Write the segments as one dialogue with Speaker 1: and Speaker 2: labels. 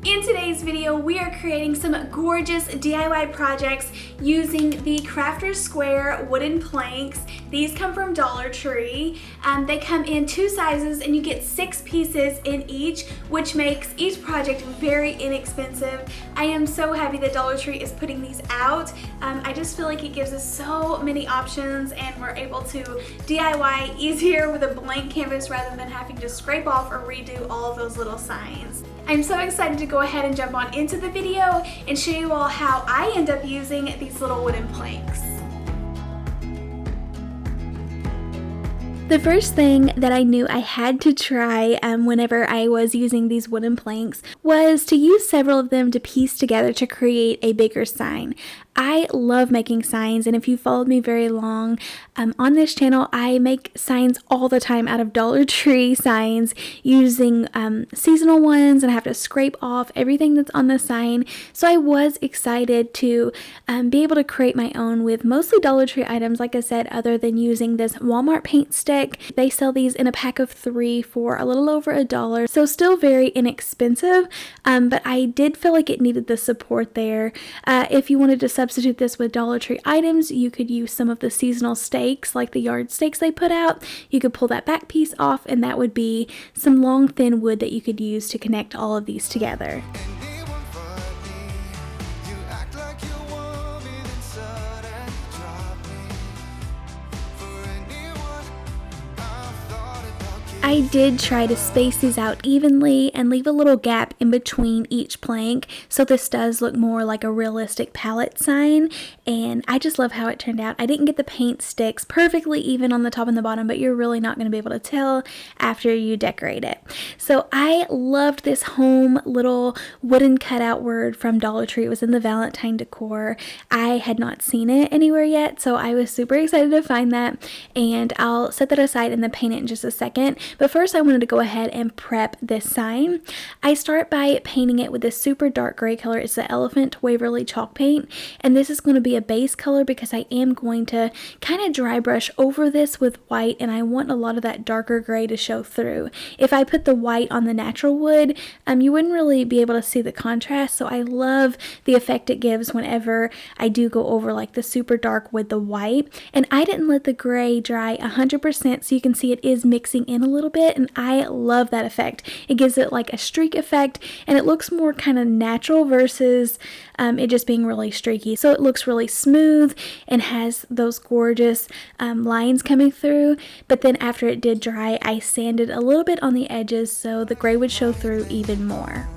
Speaker 1: In today's video, we are creating some gorgeous DIY projects using the Crafter's Square wooden planks. These come from Dollar Tree. They come in 2 sizes and you get 6 pieces in each, which makes each project very inexpensive. I am so happy that Dollar Tree is putting these out. I just feel like it gives us so many options and we're able to DIY easier with a blank canvas rather than having to scrape off or redo all of those little signs. I'm so excited to go ahead and jump on into the video and show you all how I end up using these little wooden planks. The first thing that I knew I had to try whenever I was using these wooden planks was to use several of them to piece together to create a bigger sign. I love making signs, and if you followed me very long on this channel, I make signs all the time out of Dollar Tree signs using seasonal ones, and I have to scrape off everything that's on the sign. So I was excited to be able to create my own with mostly Dollar Tree items, like I said, other than using this Walmart paint stick. They sell these in a pack of 3 for a little over $1, so still very inexpensive, but I did feel like it needed the support there. If you wanted to substitute this with Dollar Tree items, you could use some of the seasonal stakes, like the yard stakes they put out. You could pull that back piece off, and that would be some long thin wood that you could use to connect all of these together. I did try to space these out evenly and leave a little gap in between each plank, so this does look more like a realistic palette sign, and I just love how it turned out. I didn't get the paint sticks perfectly even on the top and the bottom, but you're really not going to be able to tell after you decorate it. So I loved this home little wooden cutout word from Dollar Tree. It was in the Valentine decor. I had not seen it anywhere yet, so I was super excited to find that, and I'll set that aside and then paint it in just a second. But first I wanted to go ahead and prep this sign. I start by painting it with this super dark gray color. It's the Elephant Waverly chalk paint, and this is going to be a base color because I am going to kind of dry brush over this with white, and I want a lot of that darker gray to show through. If I put the white on the natural wood, you wouldn't really be able to see the contrast, so I love the effect it gives whenever I do go over like the super dark with the white. And I didn't let the gray dry 100%, so you can see it is mixing in a little bit, and I love that effect. It gives it like a streak effect, and it looks more kind of natural versus it just being really streaky. So it looks really smooth and has those gorgeous lines coming through. But then after it did dry, I sanded a little bit on the edges so the gray would show through even more.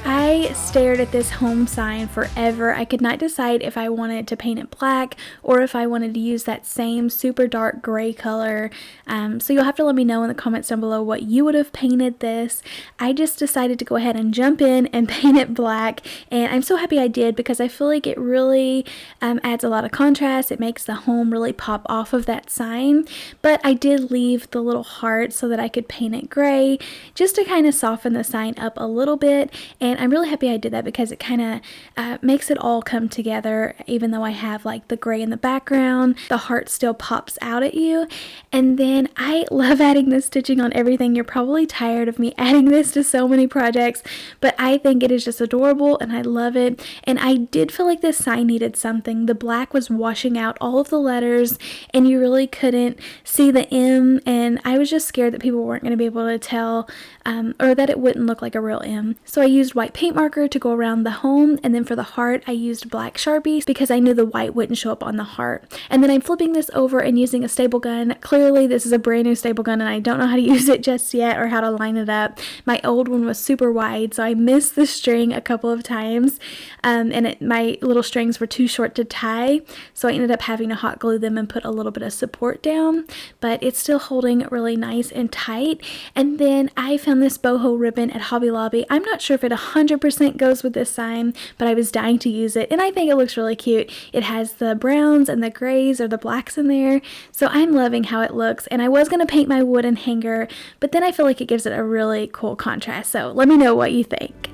Speaker 1: I stared at this home sign forever. I could not decide if I wanted to paint it black or if I wanted to use that same super dark gray color. So you'll have to let me know in the comments down below what you would have painted this. I just decided to go ahead and jump in and paint it black, and I'm so happy I did because I feel like it really adds a lot of contrast. It makes the home really pop off of that sign, but I did leave the little heart so that I could paint it gray just to kind of soften the sign up a little bit. And I'm really happy I did that because it kind of makes it all come together. Even though I have like the gray in the background, the heart still pops out at you. And then I love adding this stitching on everything. You're probably tired of me adding this to so many projects, but I think it is just adorable and I love it. And I did feel like this sign needed something. The black was washing out all of the letters and you really couldn't see the M, and I was just scared that people weren't going to be able to tell or that it wouldn't look like a real M. So I used white paint marker to go around the home, and then for the heart I used black Sharpies because I knew the white wouldn't show up on the heart. And then I'm flipping this over and using a staple gun. Clearly this is a brand new staple gun and I don't know how to use it just yet or how to line it up. My old one was super wide, so I missed the string a couple of times, and my little strings were too short to tie, so I ended up having to hot glue them and put a little bit of support down, but it's still holding really nice and tight. And then I found this boho ribbon at Hobby Lobby. I'm not sure if it 100% goes with this sign, but I was dying to use it, and I think it looks really cute. It has the browns and the grays or the blacks in there, so I'm loving how it looks. And I was going to paint my wooden hanger, but then I feel like it gives it a really cool contrast, so let me know what you think.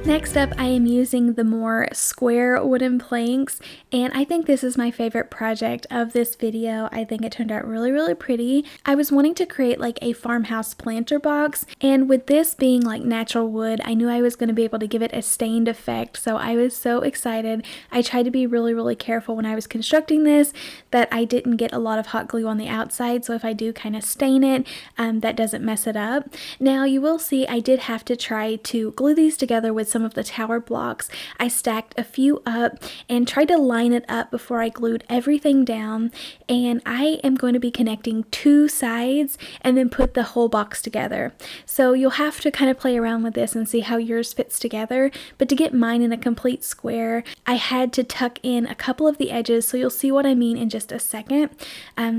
Speaker 1: Next up, I am using the more square wooden planks, and I think this is my favorite project of this video. I think it turned out really, really pretty. I was wanting to create like a farmhouse planter box, and with this being like natural wood, I knew I was going to be able to give it a stained effect, so I was so excited. I tried to be really, really careful when I was constructing this that I didn't get a lot of hot glue on the outside, so if I do kind of stain it, that doesn't mess it up. Now you will see I did have to try to glue these together with some of the tower blocks. I stacked a few up and tried to line it up before I glued everything down, and I am going to be connecting two sides and then put the whole box together. So you'll have to kind of play around with this and see how yours fits together, but to get mine in a complete square, I had to tuck in a couple of the edges, so you'll see what I mean in just a second.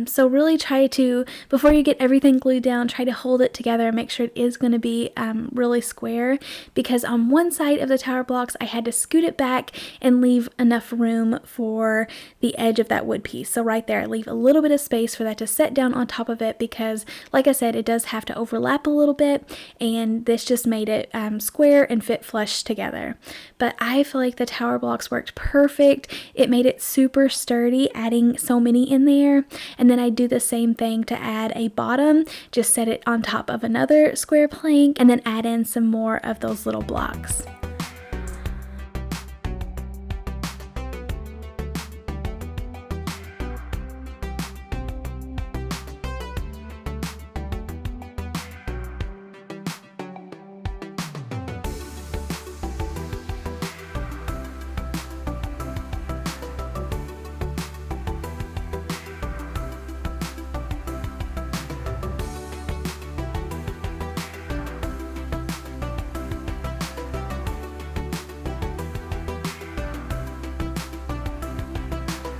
Speaker 1: So really try to, before you get everything glued down, try to hold it together and make sure it is going to be really square, because on one side of the tower blocks I had to scoot it back and leave enough room for the edge of that wood piece. So right there I leave a little bit of space for that to set down on top of it, because like I said, it does have to overlap a little bit, and this just made it square and fit flush together. But I feel like the tower blocks worked perfect. It made it super sturdy, adding so many in there. And then I do the same thing to add a bottom, just set it on top of another square plank and then add in some more of those little blocks.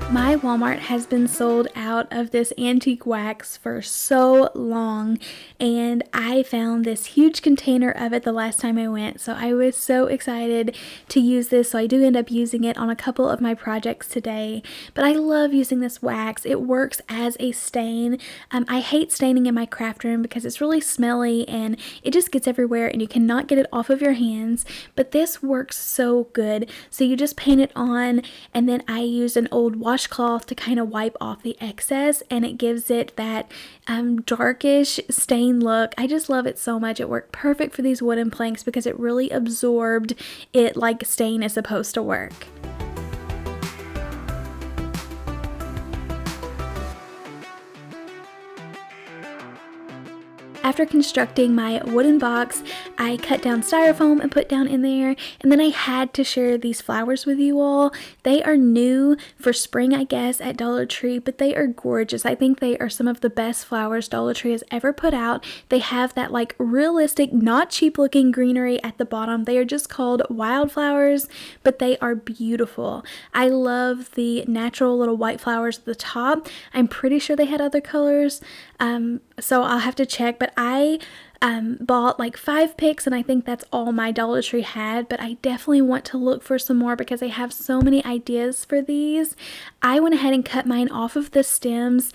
Speaker 1: My Walmart has been sold out of this antique wax for so long, and I found this huge container of it the last time I went, so I was so excited to use this. So I do end up using it on a couple of my projects today, but I love using this wax. It works as a stain. I hate staining in my craft room because it's really smelly and it just gets everywhere and you cannot get it off of your hands, but this works so good. So you just paint it on, and then I used an old washcloth to kind of wipe off the excess, and it gives it that darkish stain look. I just love it so much. It worked perfect for these wooden planks because it really absorbed it like stain is supposed to work. After constructing my wooden box, I cut down styrofoam and put down in there, and then I had to share these flowers with you all. They are new for spring, I guess, at Dollar Tree, but they are gorgeous. I think they are some of the best flowers Dollar Tree has ever put out. They have that like realistic, not cheap looking greenery at the bottom. They are just called wildflowers, but they are beautiful. I love the natural little white flowers at the top. I'm pretty sure they had other colors, so I'll have to check, but I bought like 5 picks, and I think that's all my Dollar Tree had, but I definitely want to look for some more because I have so many ideas for these. I went ahead and cut mine off of the stems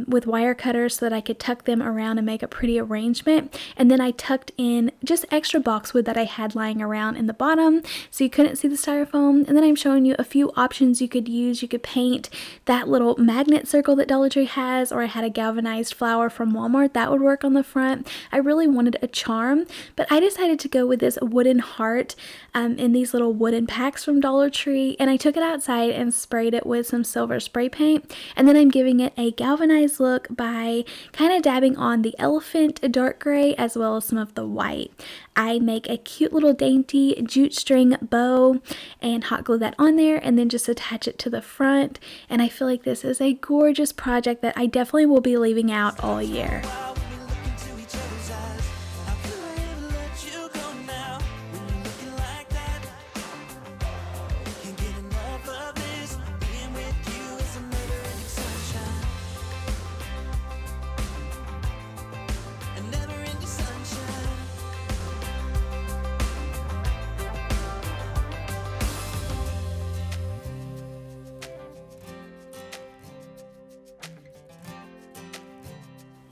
Speaker 1: with wire cutters so that I could tuck them around and make a pretty arrangement, and then I tucked in just extra boxwood that I had lying around in the bottom so you couldn't see the styrofoam. And then I'm showing you a few options you could use. You could paint that little magnet circle that Dollar Tree has, or I had a galvanized flower from Walmart that would work on the front. I really wanted a charm, but I decided to go with this wooden heart in these little wooden packs from Dollar Tree, and I took it outside and sprayed it with some silver spray paint, and then I'm giving it a galvanized look by kind of dabbing on the elephant dark gray as well as some of the white. I make a cute little dainty jute string bow and hot glue that on there, and then just attach it to the front, and I feel like this is a gorgeous project that I definitely will be leaving out all year.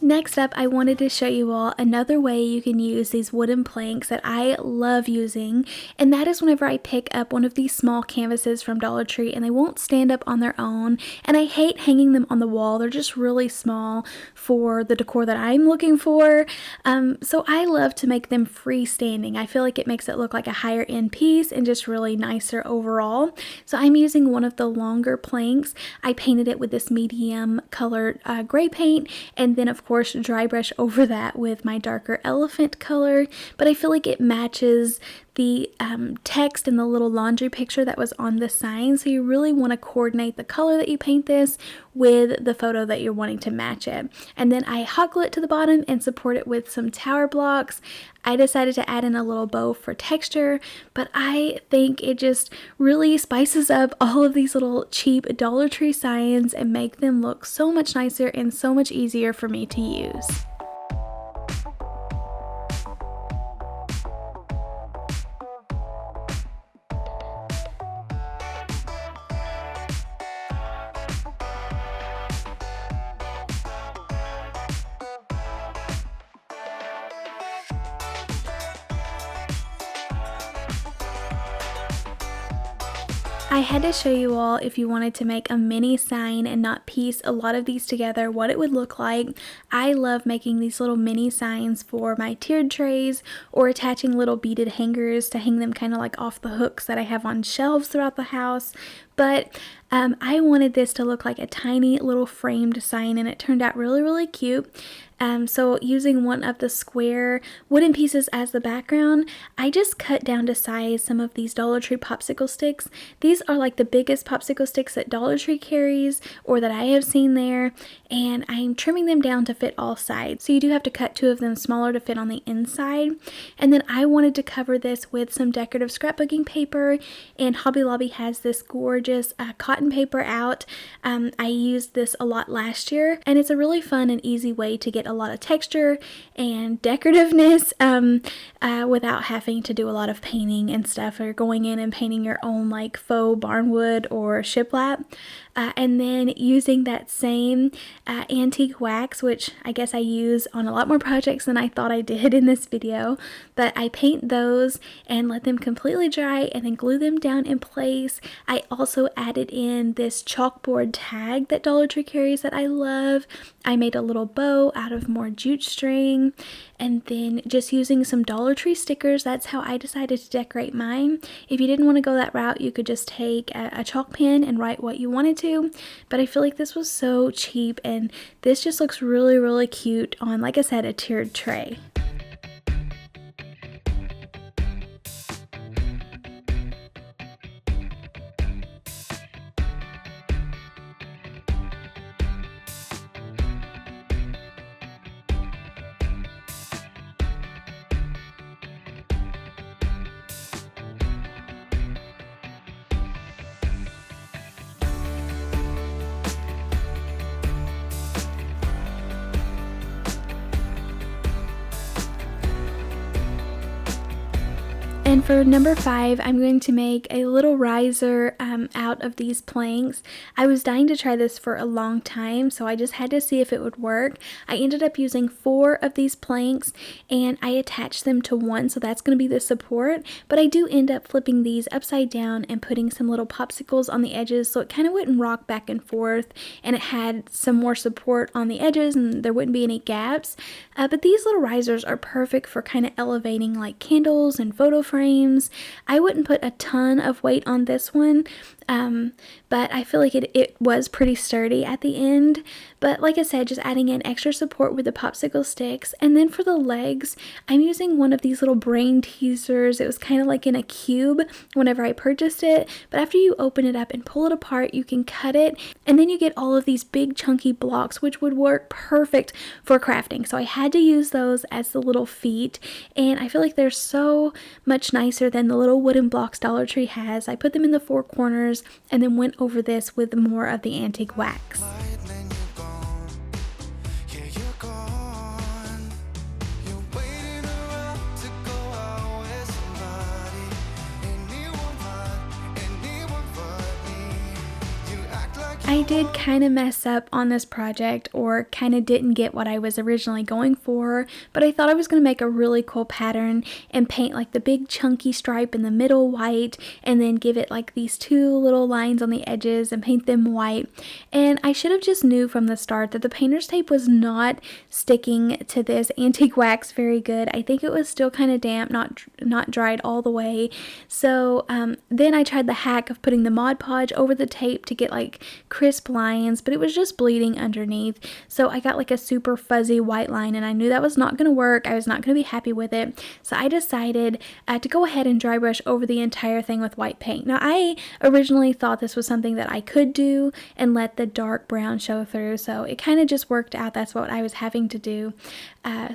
Speaker 1: Next up, I wanted to show you all another way you can use these wooden planks that I love using, and that is whenever I pick up one of these small canvases from Dollar Tree and they won't stand up on their own, and I hate hanging them on the wall. They're just really small for the decor that I'm looking for, so I love to make them freestanding. I feel like it makes it look like a higher end piece and just really nicer overall. So I'm using one of the longer planks. I painted it with this medium colored gray paint, and then of course dry brush over that with my darker elephant color, but I feel like it matches the text and the little laundry picture that was on the sign, so you really want to coordinate the color that you paint this with the photo that you're wanting to match it. And then I hot glue it to the bottom and support it with some tower blocks. I decided to add in a little bow for texture, but I think it just really spices up all of these little cheap Dollar Tree signs and make them look so much nicer and so much easier for me to use. I had to show you all, if you wanted to make a mini sign and not piece a lot of these together, what it would look like. I love making these little mini signs for my tiered trays or attaching little beaded hangers to hang them kind of like off the hooks that I have on shelves throughout the house. But I wanted this to look like a tiny little framed sign, and it turned out really, really cute. So using one of the square wooden pieces as the background, I just cut down to size some of these Dollar Tree popsicle sticks. These are like the biggest popsicle sticks that Dollar Tree carries or that I have seen there, and I'm trimming them down to fit all sides. So you do have to cut two of them smaller to fit on the inside. And then I wanted to cover this with some decorative scrapbooking paper, and Hobby Lobby has this gorgeous cotton paper out. I used this a lot last year, and it's a really fun and easy way to get a lot of texture and decorativeness without having to do a lot of painting and stuff, or going in and painting your own like faux barnwood or shiplap. And then using that same antique wax, which I guess I use on a lot more projects than I thought I did in this video, but I paint those and let them completely dry and then glue them down in place. I also added in this chalkboard tag that Dollar Tree carries that I love. I made a little bow out of more jute string, and then just using some Dollar Tree stickers. That's how I decided to decorate mine. If you didn't want to go that route, you could just take a chalk pen and write what you wanted to, but I feel like this was so cheap, and this just looks really, really cute on, like I said, a tiered tray. And for number 5, I'm going to make a little riser out of these planks. I was dying to try this for a long time, so I just had to see if it would work. I ended up using 4 of these planks, and I attached them to one, so that's going to be the support. But I do end up flipping these upside down and putting some little popsicles on the edges, so it kind of wouldn't rock back and forth, and it had some more support on the edges, and there wouldn't be any gaps. But these little risers are perfect for kind of elevating like candles and photo frames. I wouldn't put a ton of weight on this one, but I feel like it was pretty sturdy at the end. But like I said, just adding in extra support with the popsicle sticks. And then for the legs, I'm using one of these little brain teasers. It was kind of like in a cube whenever I purchased it, but after you open it up and pull it apart, you can cut it, and then you get all of these big chunky blocks, which would work perfect for crafting. So I had to use those as the little feet, and I feel like they're so much nicer than the little wooden blocks Dollar Tree has. I put them in the 4 corners and then went over this with more of the antique wax.
Speaker 2: Like
Speaker 1: I did kind of mess up on this project, or kind of didn't get what I was originally going for, but I thought I was going to make a really cool pattern and paint like the big chunky stripe in the middle white, and then give it like these two little lines on the edges and paint them white. And I should have just knew from the start that the painter's tape was not sticking to this antique wax very good. I think it was still kind of damp, not dried all the way. So then I tried the hack of putting the Mod Podge over the tape to get like crisp lines, but it was just bleeding underneath. So I got like a super fuzzy white line, and I knew that was not going to work. I was not going to be happy with it. So I decided to go ahead and dry brush over the entire thing with white paint. Now I originally thought this was something that I could do and let the dark brown show through, so it kind of just worked out. That's what I was having to do.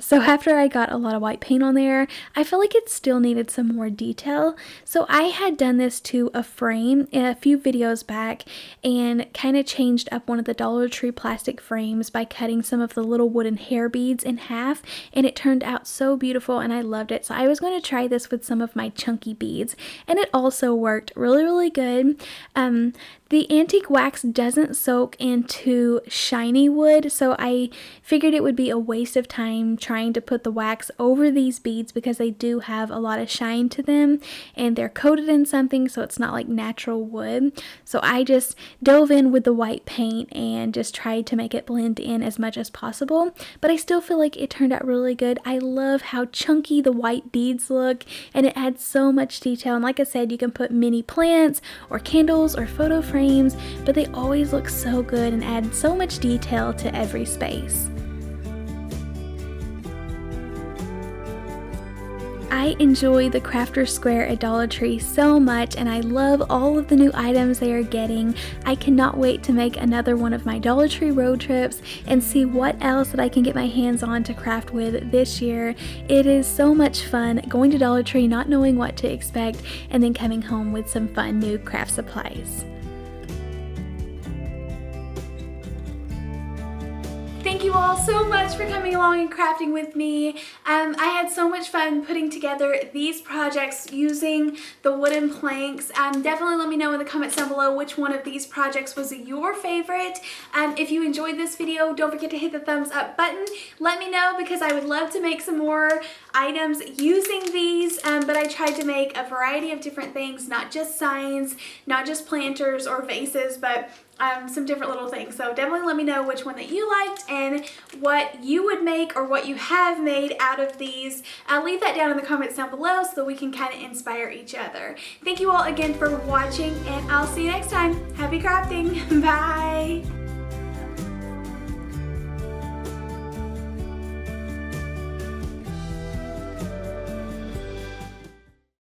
Speaker 1: So after I got a lot of white paint on there, I felt like it still needed some more detail. So I had done this to a frame in a few videos back, and kind of changed up one of the Dollar Tree plastic frames by cutting some of the little wooden hair beads in half, and it turned out so beautiful and I loved it. So I was going to try this with some of my chunky beads, and it also worked really good. The antique wax doesn't soak into shiny wood, so I figured it would be a waste of time trying to put the wax over these beads because they do have a lot of shine to them and they're coated in something, so it's not like natural wood. So I just dove in with the white paint and just tried to make it blend in as much as possible, but I still feel like it turned out really good. I love how chunky the white beads look, and it adds so much detail. And like I said, you can put mini plants or candles or photo frames, but they always look so good and add so much detail to every space. I enjoy the Crafter Square at Dollar Tree so much, and I love all of the new items they are getting. I cannot wait to make another one of my Dollar Tree road trips and see what else that I can get my hands on to craft with this year. It is so much fun going to Dollar Tree not knowing what to expect, and then coming home with some fun new craft supplies. Thank you all so much for coming along and crafting with me. I had so much fun putting together these projects using the wooden planks. Definitely let me know in the comments down below which one of these projects was your favorite. If you enjoyed this video, don't forget to hit the thumbs up button. Let me know, because I would love to make some more items using these, but I tried to make a variety of different things, not just signs, not just planters or vases, but some different little things. So definitely let me know which one that you liked and what you would make or what you have made out of these. Leave that down in the comments down below so that we can kind of inspire each other. Thank you all again for watching, and I'll see you next time. Happy crafting. Bye.